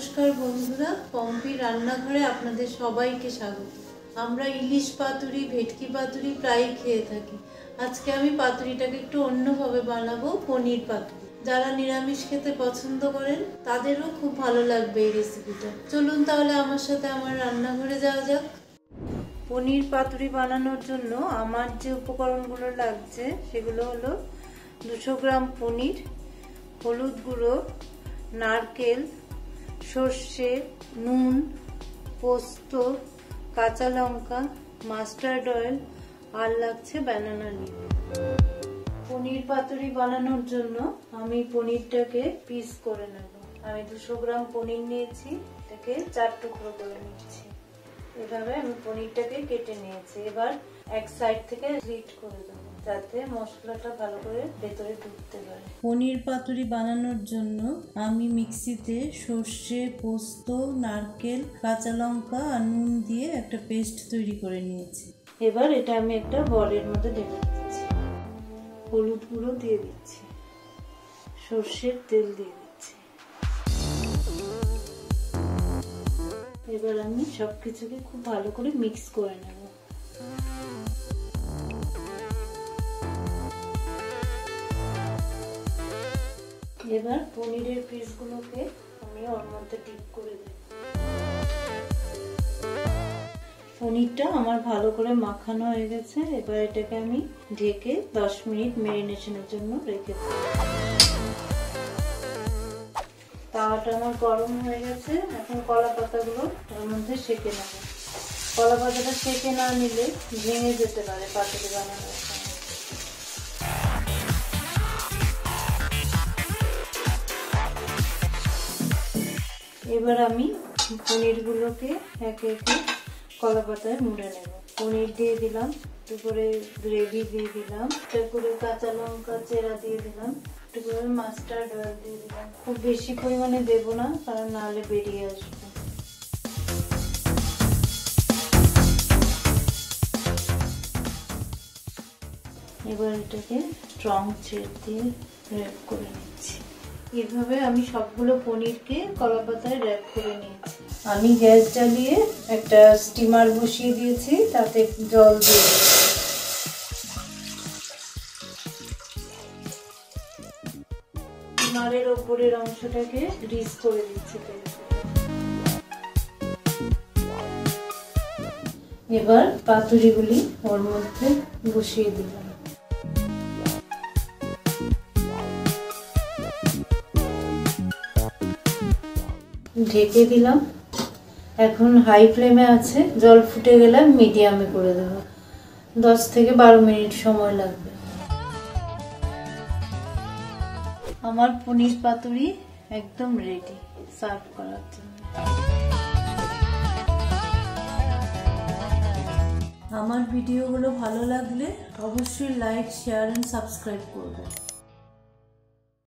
নমস্কার বন্ধুরা, পম্পি রান্নাঘরে আপনাদের সবাইকে স্বাগত। আমরা ইলিশ পাতুরি, ভেটকি পাতুরি প্রায়ই খেয়ে থাকি। আজকে আমি পাতুরিটাকে একটু অন্যভাবে বানাবো, পনির পাতুরি। যারা নিরামিষ খেতে পছন্দ করেন তাদেরও খুব ভালো লাগবে এই রেসিপিটা। চলুন তাহলে আমার সাথে আমার রান্নাঘরে যাওয়া যাক। পনির পাতুরি বানানোর জন্য আমার যে উপকরণগুলো লাগছে সেগুলো হলো 200 গ্রাম পনির, হলুদ গুঁড়ো, নারকেল, সর্ষে, নুন, পোস্ত, কাঁচা লঙ্কা, মাস্টার্ড অয়েল আর লাগছে ব্যানানা লিফ। পনির পাতুরি বানানোর জন্য আমি পনিরটাকে পিস করে নেব। আমি 200 গ্রাম পনির নিয়েছি, এটাকে 4 টুকরো করে নিচ্ছি। এভাবে আমি পনিরটাকে কেটে নিয়েছি। এবার এক সাইড থেকে স্লিট করে দেবো যাতে মশলাটা ভালো করে ভেতরে ঢুকতে পারে। পনির পাতুরি বানানোর জন্য আমি মিক্সিতে সর্ষে, পোস্ত, নারকেল, কাঁচা লঙ্কা আর নুন দিয়ে একটা পেস্ট তৈরি করে নিয়েছি। এবার এটা আমি একটা বলের মধ্যে ঢেলে দিচ্ছি। হলুদ গুঁড়ো দিয়ে দিচ্ছি, সর্ষের তেল দিয়ে দিচ্ছি। এবার আমি সবকিছুকে খুব ভালো করে মিক্স করে নেব। এবার পনিরের পিসগুলোকে আমি ওর মধ্যে ডিপ করে দেব। পনিরটা আমার ভালো করে মাখানো হয়ে গেছে। এবার এটাকে আমি ঢেকে 10 মিনিট ম্যারিনেশনের জন্য রেখে দেব। তাওয়াটা আমার গরম হয়ে গেছে। এখন কলা পাতাগুলো ওর মধ্যে সেঁকে নেব। কলা পাতাটা সেঁকে না নিলে ভেঙে যেতে পারে পাতুরি বানানোর সময়। এবার আমি পনিরগুলোকে একে একে কলা পাতায় মুড়ে নেব। পনির দিয়ে দিলাম, একটু করে গ্রেভি দিয়ে দিলাম, একটু করে কাঁচা লঙ্কা চেরা দিয়ে দিলাম, একটু করে মাস্টার্ড অয়েল দিয়ে দিলাম। খুব বেশি পরিমাণে দেবো না, কারণ নাহলে বেরিয়ে আসবে। এবার এটাকে স্ট্রং থ্রেড দিয়ে র্যাপ করে নিচ্ছি। এভাবে আমি সবগুলো পনিরকে কলা পাতায় র্যাপ করে নিয়েছি। আমি গ্যাস জ্বালিয়ে একটা স্টিমার বসিয়ে দিয়েছি, তাতে জল দিয়ে স্টিমারের ওপরের অংশটাকে গ্রিস করে দিচ্ছি। এবার পাতুরিগুলি ওর মধ্যে বসিয়ে দিলাম। ঢেকে দিলাম। এখন হাই ফ্লেমে আছে, জল ফুটে গেলে মিডিয়ামে করে দেব। 10 থেকে 12 মিনিট সময় লাগবে। আমার পনির পাতুরি একদম রেডি সার্ভ করার জন্য। আমার ভিডিওগুলো ভালো লাগলে অবশ্যই লাইক, শেয়ার এন্ড সাবস্ক্রাইব করবেন।